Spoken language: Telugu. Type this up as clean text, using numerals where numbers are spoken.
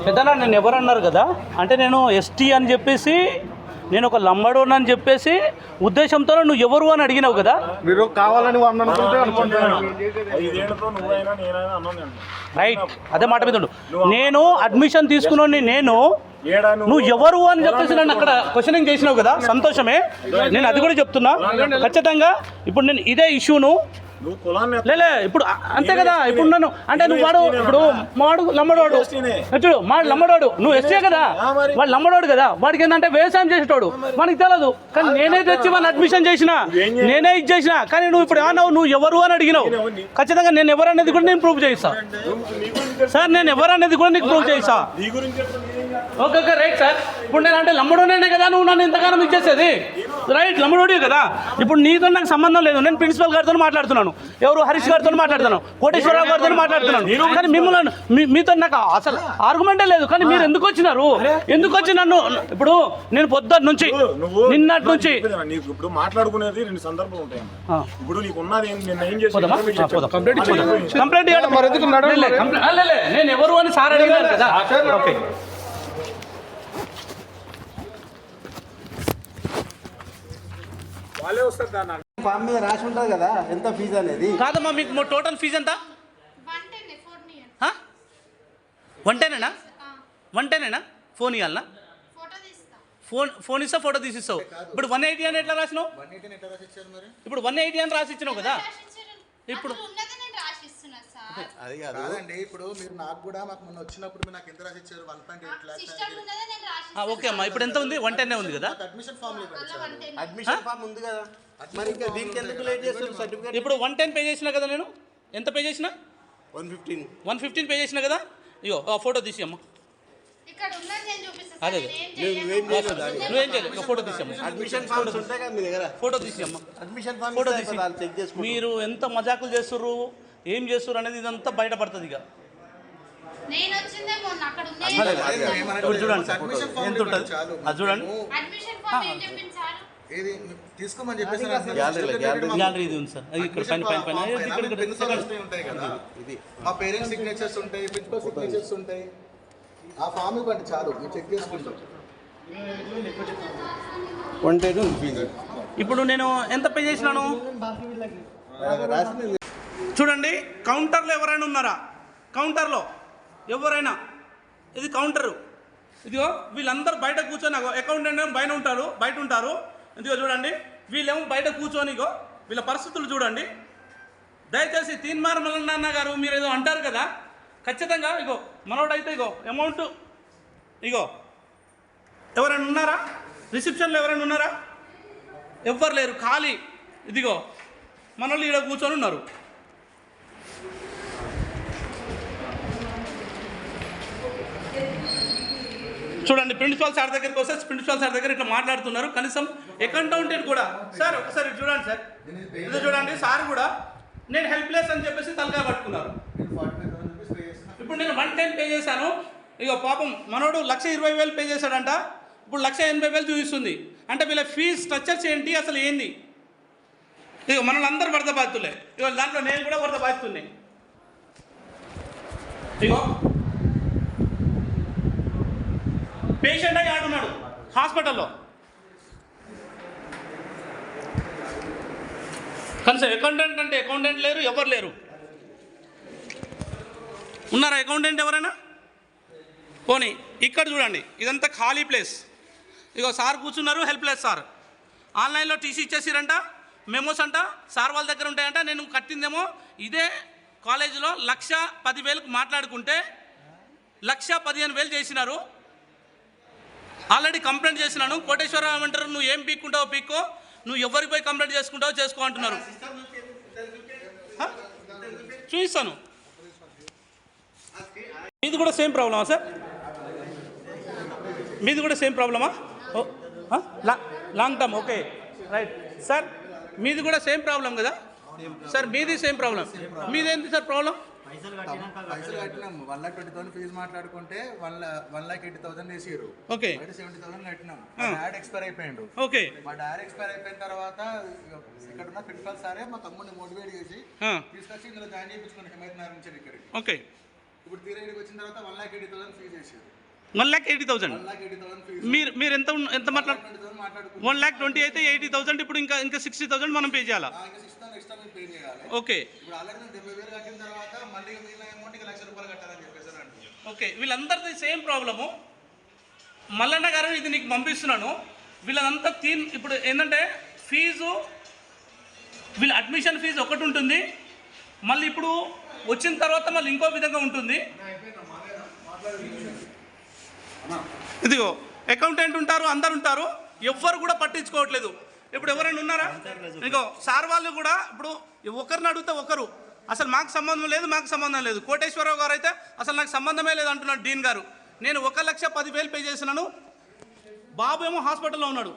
పెద్దనా నేను ఎవరు అన్నారు కదా అంటే నేను ఎస్టీ అని చెప్పేసి నేను ఒక లంబడోన్ అని చెప్పేసి ఉద్దేశంతో నువ్వు ఎవరు అని అడిగినావు కదా. మీరు కావాలని రైట్, అదే మాట మీద ఉండు. నేను అడ్మిషన్ తీసుకున్నాను, నేను నువ్వు ఎవరు అని చెప్పేసి నన్ను అక్కడ క్వశ్చనింగ్ చేసినావు కదా, సంతోషమే. నేను అది కూడా చెప్తున్నా ఖచ్చితంగా. ఇప్పుడు నేను ఇదే ఇష్యూను లేలే ఇప్పుడు అంతే కదా. ఇప్పుడు నన్ను అంటే నువ్వు వాడు ఇప్పుడు మాడు లంబడోడు చూడు, మాడు లంబడోడు, నువ్వు ఎస్టే కదా, వాడు లంబడోడు కదా. వాడికి ఏంటంటే వ్యవసాయం చేసేటోడు, మనకి తెలియదు. కానీ నేనే తెచ్చి మన అడ్మిషన్ చేసిన, నేనే ఇది చేసిన. కానీ నువ్వు ఇప్పుడు ఏమన్నావు, నువ్వు ఎవరు అని అడిగినావు. ఖచ్చితంగా నేను ఎవరు అనేది కూడా నేను ప్రూవ్ చేయిస్తా సార్. నేను ఎవరు అనేది కూడా నీకు ప్రూవ్ చేయిస్తా. Okay okay right sir. ఇప్పుడు నేను అంటే లంబడోనే కదా నువ్వు నన్ను ఇంతకాలం ఇచ్చేసేది. రైట్, లంబడోడే కదా. ఇప్పుడు నీతో నాకు సంబంధం లేదు. నేను ప్రిన్సిపల్ గారితో మాట్లాడుతున్నాను, ఎవరు హరీష్ గారితో మాట్లాడుతున్నాను, కోటేశ్వరరావు గారితో మాట్లాడుతున్నాను. కానీ మిమ్మల్ని మీతో నాకు అసలు ఆర్గ్యుమెంటే లేదు. కానీ మీరు ఎందుకు వచ్చినారు, ఎందుకు వచ్చి నన్ను ఇప్పుడు నేను పొద్దున్న నుంచి నిన్నటి నుంచి ఇప్పుడు మాట్లాడుకునేది రెండు సందర్భాలు ఉంటాయి. ఇప్పుడు నీకు ఉన్నది కంప్లైంట్ నేను ఎవరు అని సార్ అడిగారు కదా. ఓకే ఫామ్ మీద రాసి ఉంటుంది కదా ఎంత ఫీజు అనేది. కాదమ్మా, మీకు టోటల్ ఫీజు ఎంత? 110 110 ఫోన్ ఇవ్వాలనా? ఫోన్ ఇస్తా, ఫోటో తీసిస్తావు. ఇప్పుడు 180 అని ఎట్లా రాసినావు? ఇప్పుడు 180 అని రాసి ఇచ్చినావు కదా. ఇప్పుడు అది కాదండి, ఇప్పుడు మీరు నాకు కూడా మాకు మొన్న వచ్చినప్పుడు మీరు నాకు ఎంత రాసి ఇచ్చారు? 1.8 lakhs. ఓకే అమ్మా, ఇప్పుడు ఎంత ఉంది? 110 ఉంది కదా. అడ్మిషన్ ఫామ్ ఉంది కదా, మరి ఇంకా దీనికి ఎందుకు లేట్ చేస్తారు? సర్టిఫికేట్ ఇప్పుడు 110 పే చేసినా కదా. నేను ఎంత పే చేసిన? 115 పే చేసిన కదా. అయ్యో ఫోటో తీసి అమ్మా. అదే నువ్వేం చేయలేదు, ఫోటో తీసి అమ్మా. అడ్మిషన్ ఫామ్స్ ఉంటాయి కదా మీ దగ్గర, ఫోటో తీసి అమ్మా. అడ్మిషన్ ఫామ్ ఫోటో తీసి చెక్ చేసుకో. మీరు ఎంత మజాకులు చేస్తుర్రు, ఏం చేస్తుర్రు అనేది ఇదంతా బయటపడుతుంది ఇక. చూడండి ఎంత ఉంటుంది అది చూడండి. తీసుకోమని చెప్పేసి గ్యాలరీ ఇది ఉంది సార్. ఇక్కడ పైన ఉంటాయి కదా, ఇది మా పేరెంట్స్ సిగ్నేచర్స్ ఉంటాయి, ప్రిన్సిపల్ సిగ్నేచర్స్ ఉంటాయి. ఆ ఫామ్ ఇవ్వండి చాలు, మేము చెక్ చేసుకుంటాం. ఇప్పుడు నేను ఎంత పే చేసినాను చూడండి. కౌంటర్లో ఎవరైనా ఉన్నారా? కౌంటర్లో ఎవరైనా, ఇది కౌంటరు. ఇదిగో వీళ్ళందరూ బయట కూర్చొని, అకౌంటెంట్ ఏమో బయట ఉంటారు. ఇదిగో చూడండి, వీళ్ళేమో బయట కూర్చొని, ఇగో వీళ్ళ పరిస్థితులు చూడండి. దయచేసి తీన్మార్ మల్లన్న గారు మీరు ఏదో అంటారు కదా, ఖచ్చితంగా ఇగో మనోడైతే ఇగో అమౌంట్ ఇగో ఎవరైనా ఉన్నారా? రిసెప్షన్లో ఎవరైనా ఉన్నారా? ఎవ్వరు లేరు, ఖాళీ. ఇదిగో మనోళ్ళు ఇక్కడ కూర్చొని ఉన్నారు. చూడండి, ప్రిన్సిపాల్ సార్ దగ్గరికి వస్తే ప్రిన్సిపాల్ సార్ దగ్గర ఇట్లా మాట్లాడుతున్నారు. కనీసం అకౌంటెంట్ కూడా సార్ ఒకసారి చూడండి సార్, ఇది చూడండి సార్ కూడా నేను హెల్ప్లెస్ అని చెప్పేసి తలకాయ పట్టుకున్నారు. ఇప్పుడు నేను 110 పే చేశాను. ఇక పాపం మనోడు 1,20,000 పే చేశాడంట. ఇప్పుడు 1,80,000 చూపిస్తుంది. అంటే వీళ్ళ ఫీజు స్ట్రక్చర్స్ ఏంటి, అసలు ఏంది? ఇక మనల్ని అందరూ వరద బాధితులే. ఇక దాంట్లో నేను కూడా వరద బాధితున్నాయి. ఇగో పేషెంట్ అయ్యి ఆడున్నాడు హాస్పిటల్లో. కనీసం అకౌంటెంట్ అంటే అకౌంటెంట్ లేరు, ఎవరు లేరు. ఉన్నారా అకౌంటెంట్ ఎవరైనా? పోనీ ఇక్కడ చూడండి, ఇదంతా ఖాళీ ప్లేస్. ఇగో సార్ కూర్చున్నారు, హెల్ప్లెస్ సార్. ఆన్లైన్లో టీసీ ఇచ్చేసిరంట, మెమోస్ అంట సార్ వాళ్ళ దగ్గర ఉంటాయంట. నేను కట్టిందేమో ఇదే కాలేజీలో 1,10,000 మాట్లాడుకుంటే 1,15,000 చేసినారు. ఆల్రెడీ కంప్లైంట్ చేసినాను. కోటేశ్వరరావు ఏమంటారు, నువ్వు ఏం పీక్కుంటావో పీక్కో, నువ్వు ఎవరికి పోయి కంప్లైంట్ చేసుకుంటావో చేసుకో అంటున్నారు. చూపిస్తాను. మీది కూడా సేమ్ ప్రాబ్లమా సార్? మీది కూడా సేమ్ ప్రాబ్లమా? Long term, okay right sir. మీది కూడా సేమ్ ప్రాబ్లం కదా సార్? మీది సేమ్ ప్రాబ్లం. మీదేంటి సార్ ప్రాబ్లం? పైసలు కట్టినాము. 1,20,000 ఫీజు మాట్లాడుకుంటే 1,80,000 వేసారు. ఓకే, 70,000 కట్టినాం. డాడ్ ఎక్స్పైర్ అయిపోయాడు. ఓకే, మా డాడ్ ఎక్స్పైర్ అయిపోయిన తర్వాత ఇక్కడ ఉన్న ప్రిన్సిపల్ సారే మా తమ్ముడిని మోటివేట్ చేసి తీసుకొచ్చి ఇందులో జాయిన్ చేయించుకుని హిమాయత్ నగర్ నుంచి ఇక్కడికి. ఓకే, ఇప్పుడు తీరేడికి వచ్చిన తర్వాత 1,80,000 ఫీజు చేశారు. 1,80,000 1,80,000 ఫీజు. మీరు ఎంత మాట్లాడు 20,000 మాట్లాడుకుంటారు. 1,20,000 అయితే 80,000 ఇప్పుడు ఇంకా 60,000 మనం పే చేయాలా? ఇంకా 6,000 ఎక్స్ట్రా మీరు పే చేయాలి. ఓకే. ఇప్పుడు ఆల్రెడీ 70,000 కట్టిన తర్వాత మళ్ళీ మిగిలిన అమౌంట్ ఇంకా ₹1,00,000 కట్టాలని చెప్పేసి అంటున్నారు. ఓకే, వీళ్ళందరిది సేమ్ ప్రాబ్లము. మల్లన్న గారు ఇది నీకు పంపిస్తున్నాను. వీళ్ళంతా ఇప్పుడు ఏంటంటే ఫీజు, వీళ్ళ అడ్మిషన్ ఫీజు ఒకటి ఉంటుంది, మళ్ళీ ఇప్పుడు వచ్చిన తర్వాత మళ్ళీ ఇంకో విధంగా ఉంటుంది. ఇదిగో అకౌంటెంట్ ఉంటారు, అందరు ఉంటారు, ఎవ్వరు కూడా పట్టించుకోవట్లేదు. ఇప్పుడు ఎవరైనా ఉన్నారా? ఇంకో సార్ వాళ్ళు కూడా ఇప్పుడు ఒకరిని అడిగితే ఒకరు అసలు మాకు సంబంధం లేదు. కోటేశ్వరరావు గారు అయితే అసలు నాకు సంబంధమే లేదు అంటున్నాడు డీన్ గారు. నేను 1,10,000 పే చేసినాను, బాబు ఏమో హాస్పిటల్లో ఉన్నాడు.